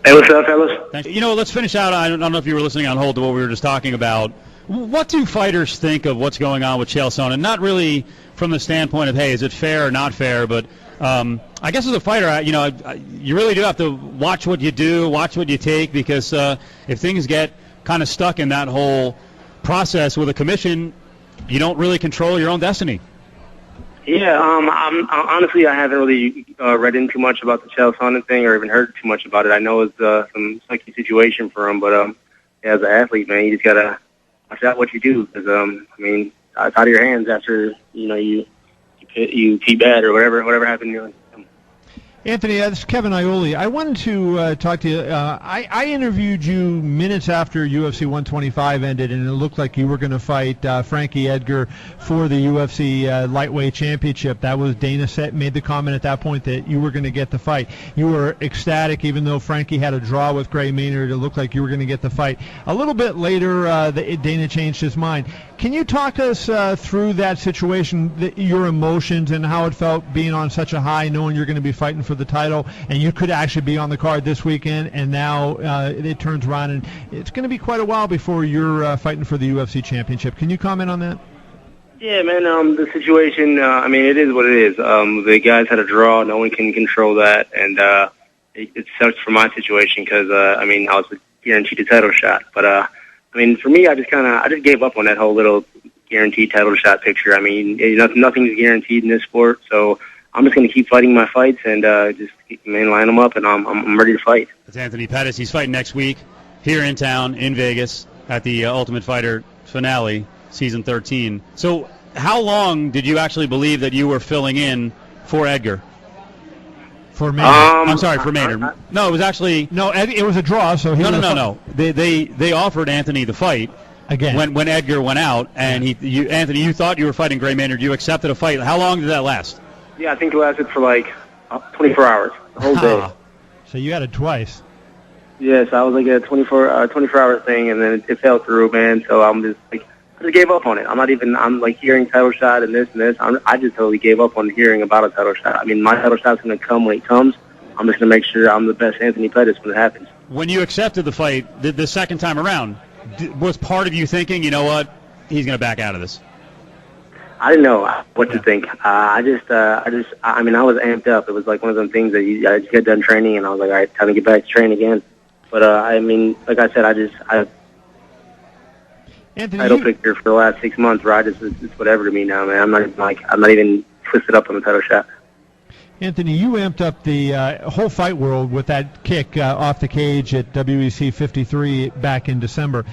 Hey, what's up, fellas? Thanks. Let's finish out. I don't know if you were listening on hold to what we were just talking about. What do fighters think of what's going on with Chael Sonnen? Not really from the standpoint of, hey, is it fair or not fair, but I guess as a fighter, you really do have to watch what you do, watch what you take, because if things get kind of stuck in that whole process with a commission, you don't really control your own destiny. Yeah, honestly, I haven't really read in too much about the Chael Sonnen thing or even heard too much about it. I know it's some sucky situation for him, but as an athlete, man, you just gotta watch out what you do, because it's out of your hands after you pee bad or whatever happened to you. Anthony, this is Kevin Iole. I wanted to talk to you. I interviewed you minutes after UFC 125 ended, and it looked like you were going to fight Frankie Edgar for the UFC lightweight championship. That was Dana made the comment at that point that you were going to get the fight. You were ecstatic, even though Frankie had a draw with Gray Maynard. It looked like you were going to get the fight. A little bit later, Dana changed his mind. Can you talk us through that situation, your emotions, and how it felt being on such a high, knowing you're going to be fighting for the title, and you could actually be on the card this weekend, and now it turns around, and it's going to be quite a while before you're fighting for the UFC championship. Can you comment on that? Yeah, man, the situation, it is what it is. The guys had a draw. No one can control that, and it sucks for my situation because, I was guaranteed a title shot. But, for me, I just gave up on that whole little guaranteed title shot picture. Nothing's guaranteed in this sport, so I'm just going to keep fighting my fights and just line them up, and I'm ready to fight. That's Anthony Pettis. He's fighting next week here in town in Vegas at the Ultimate Fighter finale, season 13. So how long did you actually believe that you were filling in for Edgar? For Maynard. I'm sorry, for Maynard. No, it was actually... No, it was a draw, so he... No. They offered Anthony the fight again when Edgar went out, and Anthony, you thought you were fighting Gray Maynard. You accepted a fight. How long did that last? Yeah, I think it lasted for 24 hours, the whole day. So you had it twice. Yes, I was a 24-hour thing, and then it fell through, man. So I just gave up on it. I'm hearing title shot and this and this. I just totally gave up on hearing about a title shot. My title shot's going to come when it comes. I'm just going to make sure I'm the best Anthony Pettis when it happens. When you accepted the fight the second time around, was part of you thinking, you know what, he's going to back out of this? I didn't know what to think. I was amped up. It was one of those things that I just got done training, and I was like, all right, time to get back to train again. But like I said, Anthony, title picture for the last 6 months, where it's whatever to me now, man. I'm not even twisted up on the title shot. Anthony, you amped up the whole fight world with that kick off the cage at WEC 53 back in December.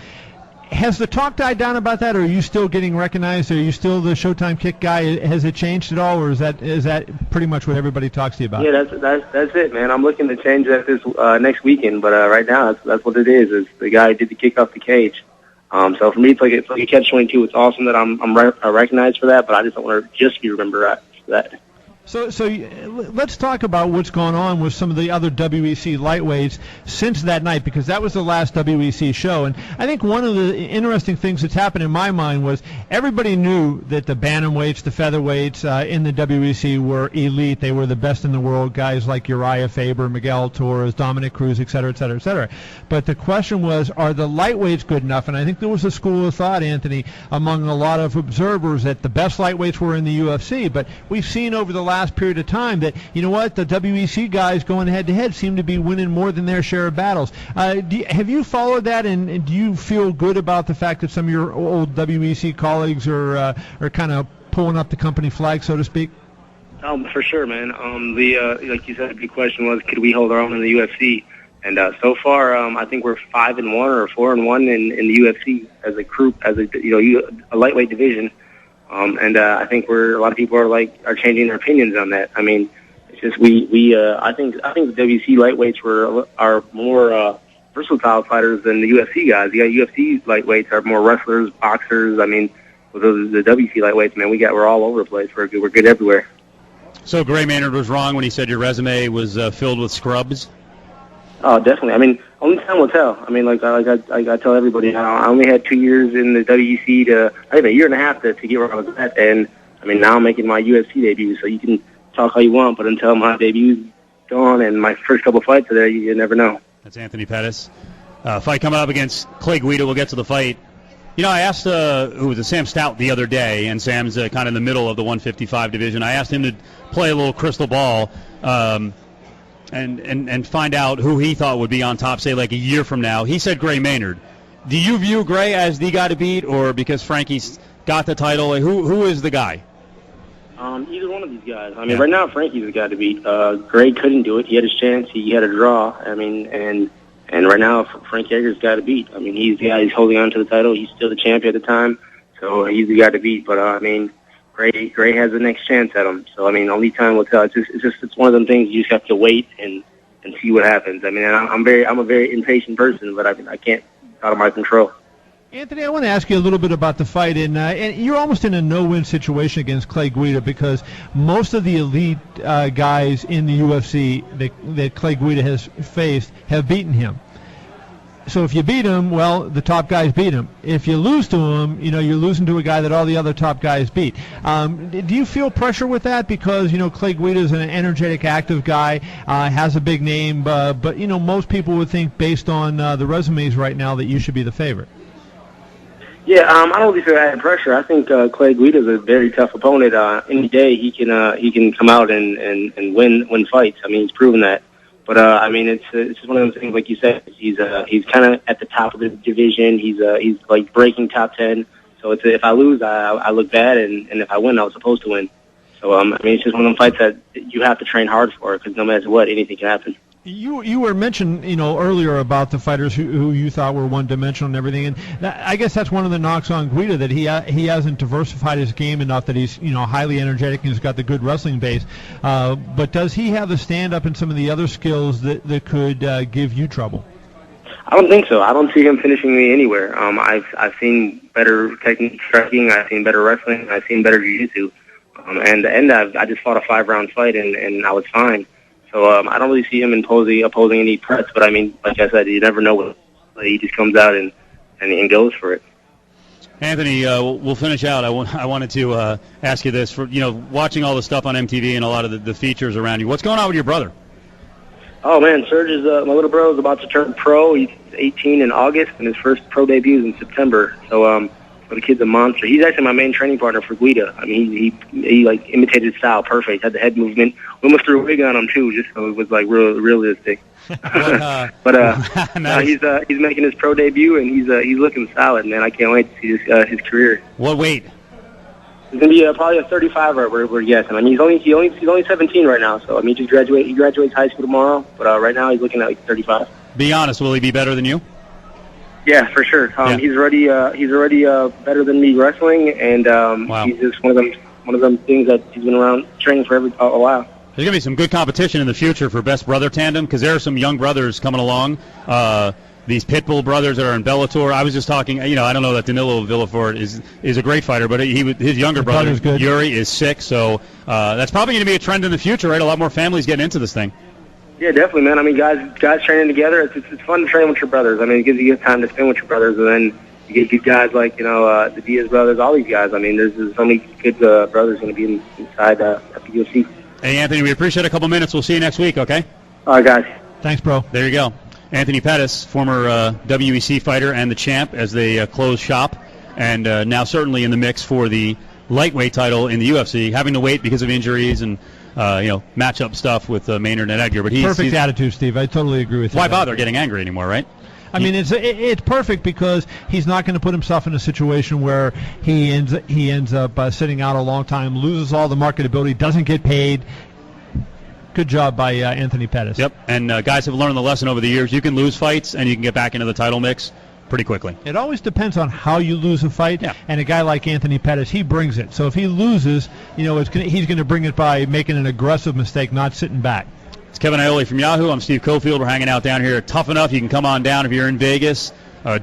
Has the talk died down about that, or are you still getting recognized? Are you still the Showtime kick guy? Has it changed at all, or is that pretty much what everybody talks to you about? Yeah, that's it, man. I'm looking to change that this next weekend, but right now that's what it is. Is the guy who did the kick off the cage. So for me, it's like a catch-22. It's awesome that I'm recognized for that, but I just don't want to just be remembered for that. So let's talk about what's gone on with some of the other WEC lightweights since that night, because that was the last WEC show. And I think one of the interesting things that's happened in my mind was everybody knew that the bantamweights, the featherweights in the WEC were elite. They were the best in the world, guys like Uriah Faber, Miguel Torres, Dominic Cruz, et cetera, et cetera, et cetera. But the question was, are the lightweights good enough? And I think there was a school of thought, Anthony, among a lot of observers that the best lightweights were in the UFC. But we've seen over the last period of time that, you know what, the WEC guys going head-to-head seem to be winning more than their share of battles. Have you followed that, and do you feel good about the fact that some of your old WEC colleagues are kind of pulling up the company flag, so to speak? For sure, man. Like you said, the big question was, could we hold our own in the UFC? And so far, I think we're 5-1 or 4-1 in the UFC as a group, as a lightweight division. And I think a lot of people are changing their opinions on that. It's just I think the WC lightweights are more versatile fighters than the UFC guys. The UFC lightweights are more wrestlers, boxers. With the WC lightweights, man, we're all over the place. We're good everywhere. So Gray Maynard was wrong when he said your resume was filled with scrubs? Oh, definitely. Only time will tell. I tell everybody, I only had 2 years in the WEC I have a year and a half to get where I was at, and now I'm making my UFC debut. So you can talk all you want, but until my debut's gone and my first couple fights are there, you never know. That's Anthony Pettis. Fight coming up against Clay Guida. We'll get to the fight. You know, I asked who was it, Sam Stout the other day, and Sam's kind of in the middle of the 155 division. I asked him to play a little crystal ball and find out who he thought would be on top, say, like a year from now. He said Gray Maynard. Do you view Gray as the guy to beat, or because Frankie's got the title? Who is the guy? Either one of these guys. I mean, right now Frankie's the guy to beat. Gray couldn't do it. He had his chance. He had a draw. I mean, and right now Frankie Edgar's the guy to beat. I mean, he's the guy who's holding on to the title. He's still the champion at the time, so he's the guy to beat. But I mean, Gray has the next chance at him. So I mean, only time will tell. It's one of them things you just have to wait and see what happens. I mean, I'm a very impatient person, but I can't out of my control. Anthony, I want to ask you a little bit about the fight, and you're almost in a no-win situation against Clay Guida because most of the elite guys in the UFC that Clay Guida has faced have beaten him. So if you beat him, well, the top guys beat him. If you lose to him, you know, you're losing to a guy that all the other top guys beat. Do you feel pressure with that? Because, you know, Clay Guida is an energetic, active guy, has a big name, but, you know, most people would think based on the resumes right now that you should be the favorite. Yeah, I don't really feel that pressure. I think Clay Guida is a very tough opponent. Any day he can come out and win fights. I mean, he's proven that. But I mean, it's just one of those things, like you said. He's kind of at the top of the division. He's like breaking top 10. So if I lose, I look bad, and if I win, I was supposed to win. So I mean, it's just one of them fights that you have to train hard for because no matter what, anything can happen. You were mentioned, you know, earlier about the fighters who you thought were one-dimensional and everything, and I guess that's one of the knocks on Guida, that he hasn't diversified his game enough, that he's, you know, highly energetic and he's got the good wrestling base. But does he have the stand-up and some of the other skills that could give you trouble? I don't think so. I don't see him finishing me anywhere. I've seen better technique striking. I've seen better wrestling. I've seen better jiu-jitsu. And I just fought a 5-round fight and I was fine. So I don't really see him opposing any threats, but I mean, like I said, you never know what he just comes out and goes for it. Anthony, we'll finish out. I wanted to ask you this: for, you know, watching all the stuff on MTV and a lot of the features around you, what's going on with your brother? Oh man, Serge is my little bro is about to turn pro. He's 18 in August, and his first pro debut is in September. So the kid's a monster. He's actually my main training partner for Guida. I mean, he like imitated his style perfect. Had the head movement. We almost threw a wig on him too, just so it was like realistic. But he's making his pro debut, and he's looking solid, man. I can't wait to see his career. What weight? He's gonna be probably a 35. We're guessing. I mean, he's only 17 right now. So I mean, he graduates high school tomorrow. But right now he's looking at like 35. Be honest, will he be better than you? Yeah, for sure. He's already better than me wrestling, and wow. He's just one of them things that he's been around training for a while. There's going to be some good competition in the future for best brother tandem because there are some young brothers coming along. These Pitbull brothers that are in Bellator. I was just talking, you know, I don't know that Danilo Villafort is a great fighter, but his younger brother, Yuri, is sick. So that's probably going to be a trend in the future, right? A lot more families getting into this thing. Yeah, definitely, man. I mean, guys training together, it's fun to train with your brothers. I mean, it gives you good time to spend with your brothers, and then you get good guys like, you know, the Diaz brothers, all these guys. I mean, there's so many good brothers going to be inside at the UFC. Hey, Anthony, we appreciate a couple minutes. We'll see you next week, okay? All right, guys. Thanks, bro. There you go. Anthony Pettis, former WEC fighter and the champ as they close shop, and now certainly in the mix for the lightweight title in the UFC, having to wait because of injuries and matchup stuff with Maynard and Edgar. But he's perfect attitude, Steve. I totally agree with you. Why bother getting angry anymore, right? I mean, it's perfect because he's not going to put himself in a situation where he ends up sitting out a long time, loses all the marketability, doesn't get paid. Good job by Anthony Pettis. Yep, and guys have learned the lesson over the years. You can lose fights and you can get back into the title mix pretty quickly. It always depends on how you lose a fight, yeah. And a guy like Anthony Pettis, he brings it. So if he loses, you know, he's going to bring it by making an aggressive mistake, not sitting back. It's Kevin Iole from Yahoo. I'm Steve Cofield. We're hanging out down here at Tough Enough. You can come on down if you're in Vegas.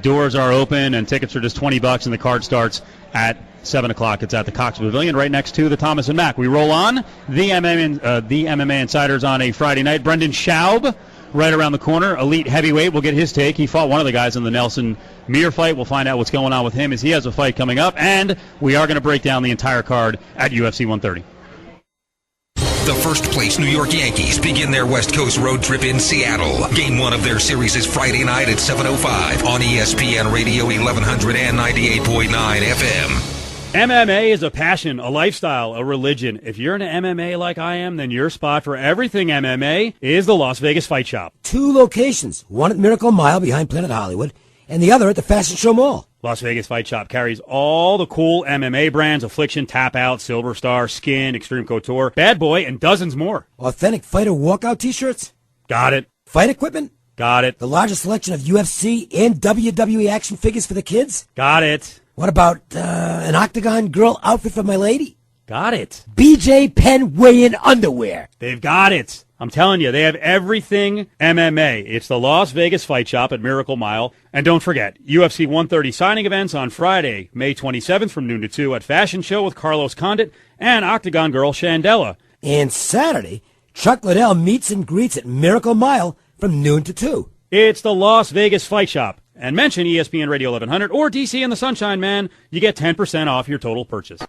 Doors are open, and tickets are just $20, and the card starts at 7 o'clock. It's at the Cox Pavilion right next to the Thomas & Mack. We roll on the MMA Insiders on a Friday night. Brendan Schaub right around the corner, elite heavyweight. We'll get his take. He fought one of the guys in the Nelson Mir fight. We'll find out what's going on with him as he has a fight coming up, and we are going to break down the entire card at UFC 130. The first-place New York Yankees begin their West Coast road trip in Seattle. Game 1 of their series is Friday night at 7:05 on ESPN Radio 1100 and 98.9 FM. MMA is a passion, a lifestyle, a religion. If you're into MMA like I am, then your spot for everything MMA is the Las Vegas Fight Shop. 2 locations, one at Miracle Mile behind Planet Hollywood, and the other at the Fashion Show Mall. Las Vegas Fight Shop carries all the cool MMA brands: Affliction, Tap Out, Silver Star, Skin, Extreme Couture, Bad Boy, and dozens more. Authentic fighter walkout t-shirts? Got it. Fight equipment? Got it. The largest selection of UFC and WWE action figures for the kids? Got it. What about an Octagon girl outfit for my lady? Got it. BJ Penn weigh-in underwear. They've got it. I'm telling you, they have everything MMA. It's the Las Vegas Fight Shop at Miracle Mile. And don't forget, UFC 130 signing events on Friday, May 27th from noon to 2 at Fashion Show with Carlos Condit and Octagon girl Shandella. And Saturday, Chuck Liddell meets and greets at Miracle Mile from noon to 2. It's the Las Vegas Fight Shop. And mention ESPN Radio 1100 or DC and the Sunshine Man. You get 10% off your total purchase.